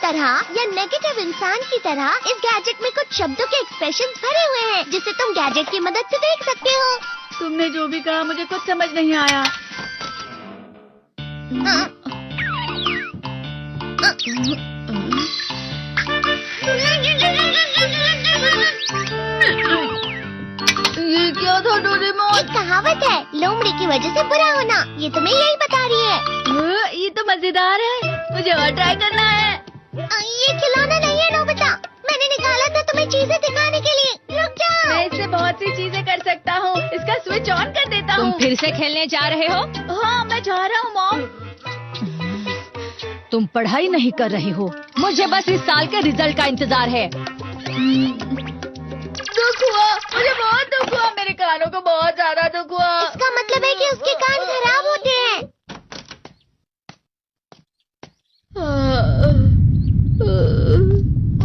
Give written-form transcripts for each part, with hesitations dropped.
तरह या नेगेटिव इंसान की तरह इस गैजेट में कुछ शब्दों के एक्सप्रेशन भरे हुए हैं जिसे तुम गैजेट की मदद से देख सकते हो। तुमने जो भी कहा मुझे कुछ समझ नहीं आया। ये क्या था डोरेमोन? एक कहावत है, लोमड़ी की वजह से बुरा होना। ये तुम्हें यही बता रही है। ये तो मजेदार है, मुझे और ट्राई करना है। ये खिलौना नहीं है नोबिता, मैंने निकाला था तुम्हें चीजें दिखाने के लिए। रुक जाओ। मैं इससे बहुत सी चीजें कर सकता हूँ। इसका स्विच ऑन कर देता हूँ। तुम फिर से खेलने जा रहे हो? हाँ, मैं जा रहा हूँ मॉम। तुम पढ़ाई नहीं कर रही हो, मुझे बस इस साल के रिजल्ट का इंतजार है। दुख हुआ, मुझे बहुत दुख हुआ। मेरे कानों को बहुत ज्यादा दुख हुआ। इसका मतलब है कि उसके कान खराब होते हैं।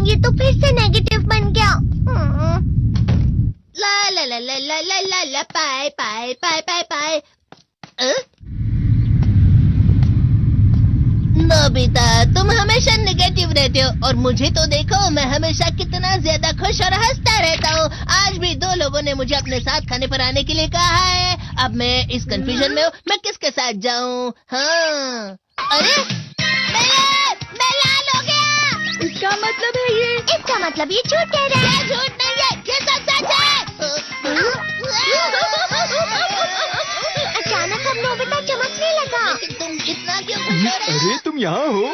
ये तो फिर से नेगेटिव बन गया। ला ला ला ला ला ला ला ला पाए पाए पाए पाए पाए। नोबिता, तुम हमेशा नेगेटिव रहते हो और मुझे तो देखो, मैं हमेशा कितना ज्यादा खुश और हंसता रहता हूँ। आज भी 2 लोगों ने मुझे अपने साथ खाने पर आने के लिए कहा है। अब मैं इस कंफ्यूजन में हूँ, मैं किसके साथ जाऊँ? हाँ, अरे मैं लाल हो गया। इसका मतलब है ये? इसका मतलब ये झूठ कह रहा है। झूठ नहीं है, ये सब सच है। अचानक अब नोबिता चमकने लगा। तुम इतना क्यों खुश हो रहे हो? अरे तुम यहाँ हो?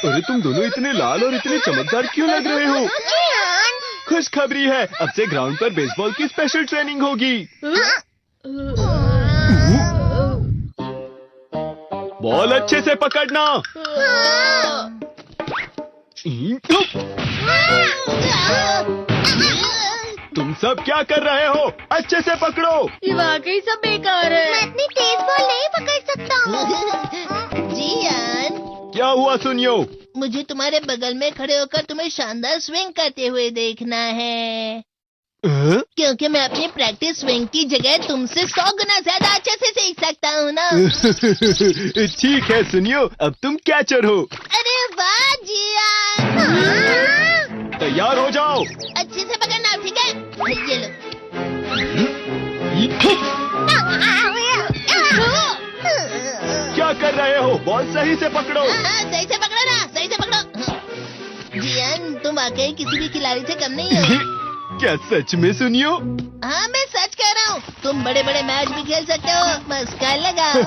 अरे तुम दोनों इतने लाल और इतने चमकदार क्यों लग रहे हो? जियान, खुशखबरी है, अब से ग्राउंड पर बेसबॉल की स्पेशल ट्रेनिंग होगी। बॉल अच्छे से पकड़ना। तुम सब क्या कर रहे हो? अच्छे से पकड़ो। ये वाकई सब बेकार मैं है। इतनी तेज बॉल नहीं पकड़ सकता हूँ। जियान, क्या हुआ सुनियो? मुझे तुम्हारे बगल में खड़े होकर तुम्हें शानदार स्विंग करते हुए देखना है, क्योंकि मैं अपनी प्रैक्टिस स्विंग की जगह तुमसे 100 गुना ज्यादा अच्छे से सीख सकता हूँ ना। ठीक है सुनियो, अब तुम कैचर हो। अरे वाह जियान, तैयार हो जाओ। अच्छे से पकड़ना, ठीक है? ये लो। क्या कर रहे हो? बॉल सही से पकड़ो। हाँ, सही से पकड़ो ना, सही से पकड़ो। जियान, तुम वाकई किसी भी खिलाड़ी से कम नहीं हो। क्या सच में सुनियो? हाँ, मैं सच कह रहा हूँ। तुम बड़े बड़े मैच भी खेल सकते हो, बस कर लगाओ।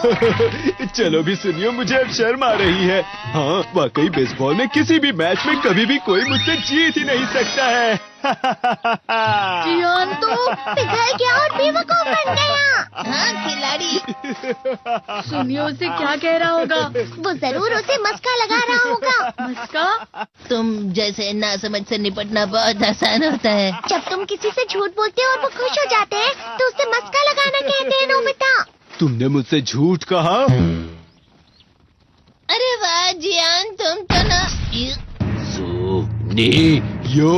चलो भी सुनियो, मुझे अब शर्म आ रही है। हाँ, वाकई बेसबॉल में किसी भी मैच में कभी भी कोई मुझसे जीत ही नहीं सकता है। जियान तो पिघल गया और बेवकूफ बन गया। हाँ, खिलाड़ी। सुनियो उसे क्या कह रहा होगा? वो जरूर उसे मस्का लगा रहा होगा। मस्का? तुम जैसे नासमझ से निपटना बहुत आसान होता है। जब तुम किसी से झूठ बोलते हो और वो खुश हो जाते हैं तो उसे मस्का लगाना कहते हैं नोबिता। तुमने मुझसे झूठ कहा? अरे वाह जियान, तुम तो ना। यो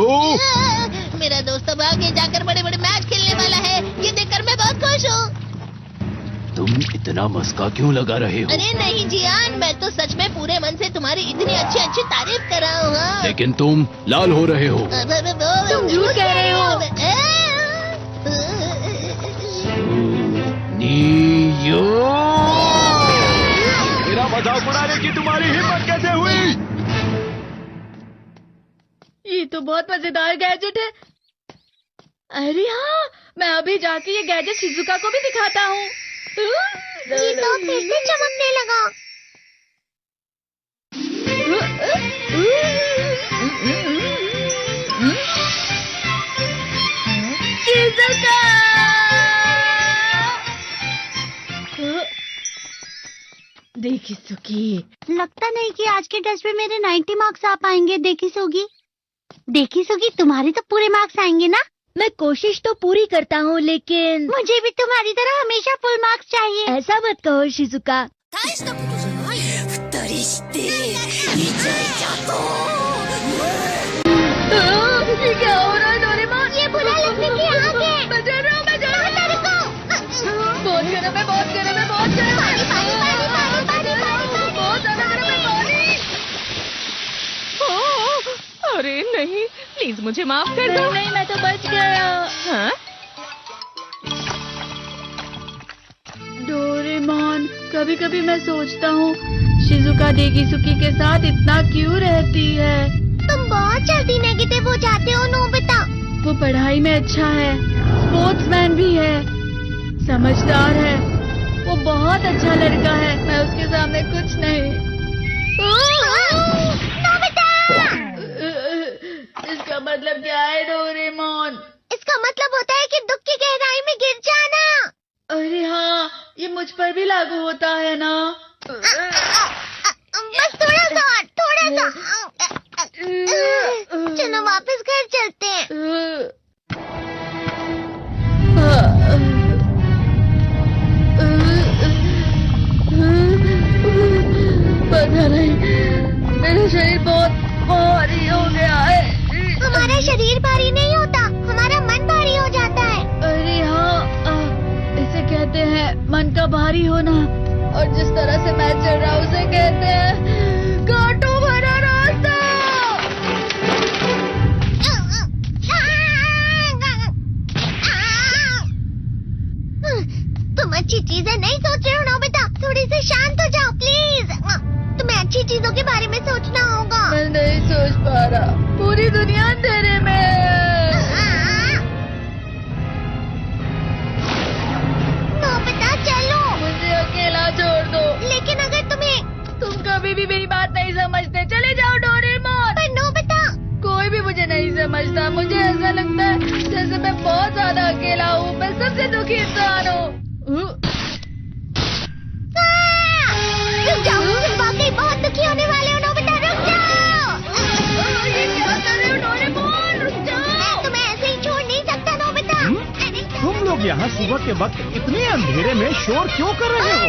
मेरा दोस्त अब आगे जाकर बड़े बड़े मैच खेलने वाला है, ये देखकर मैं बहुत खुश हूँ। तुम इतना मस्का क्यों लगा रहे हो? अरे नहीं जियान, मैं तो सच में पूरे मन से तुम्हारी इतनी अच्छी अच्छी तारीफ कर रहा हूँ। हाँ। लेकिन तुम लाल हो रहे हो। तुम झूठ कह रहे हो। मेरा मजाक उड़ाने की तुम्हारी हिम्मत कैसे हुई? ये तो बहुत मजेदार गैजेट है। अरे हाँ, मैं अभी जाके ये गैजेट शिजुका को भी दिखाता हूँ। ये तो फिर से चमकने लगा। शिजुका! देखी सुकी, लगता नहीं कि आज के टेस्ट में मेरे 90 मार्क्स आ पाएंगे। देखी सोगी, तुम्हारे तो पूरे मार्क्स आएंगे ना? मैं कोशिश तो पूरी करता हूँ, लेकिन मुझे भी तुम्हारी तरह हमेशा फुल मार्क्स चाहिए। ऐसा मत कहो शिजुका। ये क्या हो रहा है डोरेमोन? ये बुरा लगने की आग है। मैं डर रहा हूँ, मैं डर रहा हूँ। बहुत गर्म है, बहुत गर्म है, बहुत गर्म है। पानी, बहुत ज्यादा गर्म है पानी। प्लीज मुझे माफ कर दो। नहीं मैं तो बच गया। हाँ? डोरेमोन, कभी कभी मैं सोचता हूँ शिजुका डेगिसुकी के साथ इतना क्यों रहती है। तुम बहुत जल्दी नेगेटिव हो जाते हो नोबिता। वो पढ़ाई में अच्छा है, स्पोर्ट्समैन भी है, समझदार है, वो बहुत अच्छा लड़का है। मैं उसके सामने कुछ नहीं। नोबिता! इसका मतलब क्या है डोरेमोन? इसका मतलब होता है कि दुख की गहराई में गिर जाना। अरे हाँ, ये मुझ पर भी लागू होता है ना। बस थोड़ा सा और, थोड़ा सा। चलो वापस घर चलते हैं। पता नहीं, मेरा शरीर बहुत भारी हो गया है। हमारा शरीर भारी नहीं होता, हमारा मन भारी हो जाता है। अरे हाँ, इसे कहते हैं मन का भारी होना। और जिस तरह से मैं चल रहा हूँ उसे कहते हैं कांटों भरा रास्ता। तुम अच्छी चीजें नहीं सोच रहे हो नोबिता, थोड़ी सी शांत हो जाओ प्लीज। तुम्हें अच्छी चीजों के बारे में सोचना होगा। मैं नहीं सोच पा रहा, पूरी दुनिया अंधेरे में है। नोबिता चलो। मुझे अकेला छोड़ दो। लेकिन अगर तुम कभी भी मेरी बात नहीं समझते, चले जाओ डोरेमोन। पर नोबिता। कोई भी मुझे नहीं समझता। मुझे ऐसा लगता है जैसे मैं बहुत ज्यादा अकेला हूँ। मैं सबसे दुखी इंसान हूँ। रुक जाओ, तुम वाकई बहुत दुखी होने वाले हो नोबिता, रुक जाओ। ये क्या कर रहे हो डोरेमोन? रुक जाओ। मैं तुम्हें ऐसे ही छोड़ नहीं सकता नोबिता। अरे तुम लोग यहाँ सुबह के वक्त इतने अंधेरे में शोर क्यों कर रहे हो?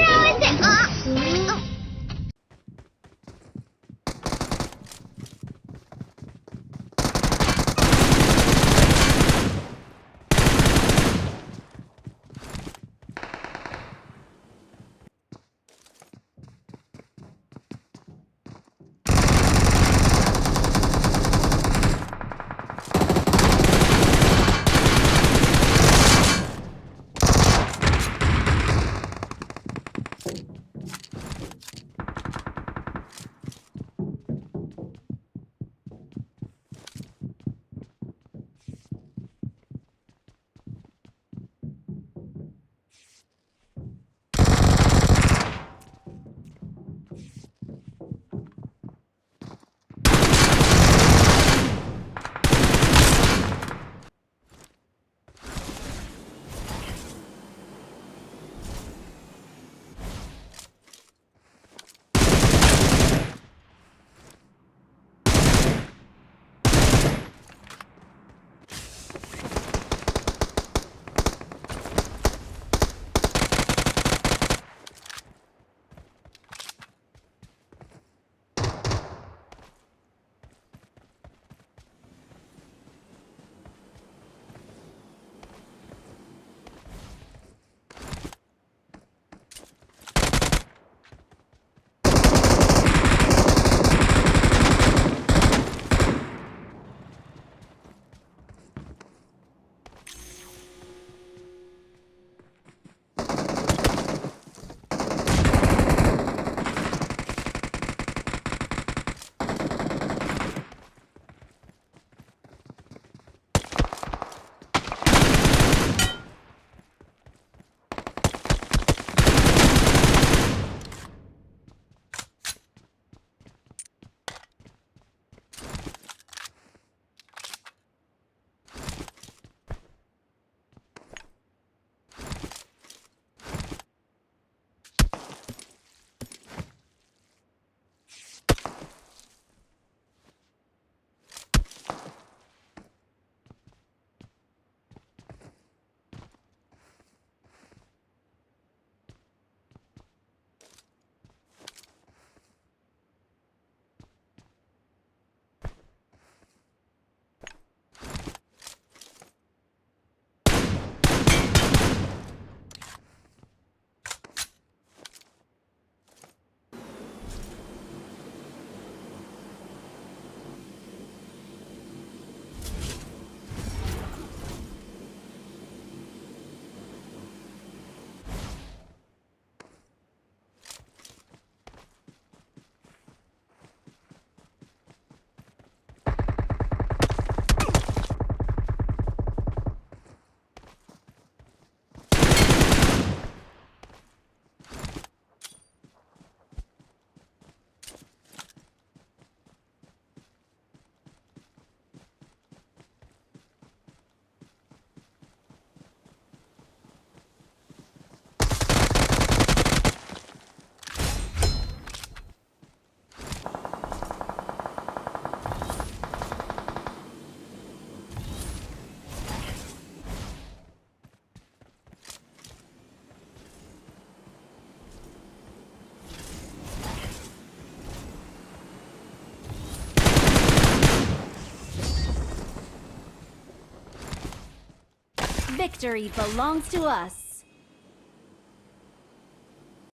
Victory belongs to us.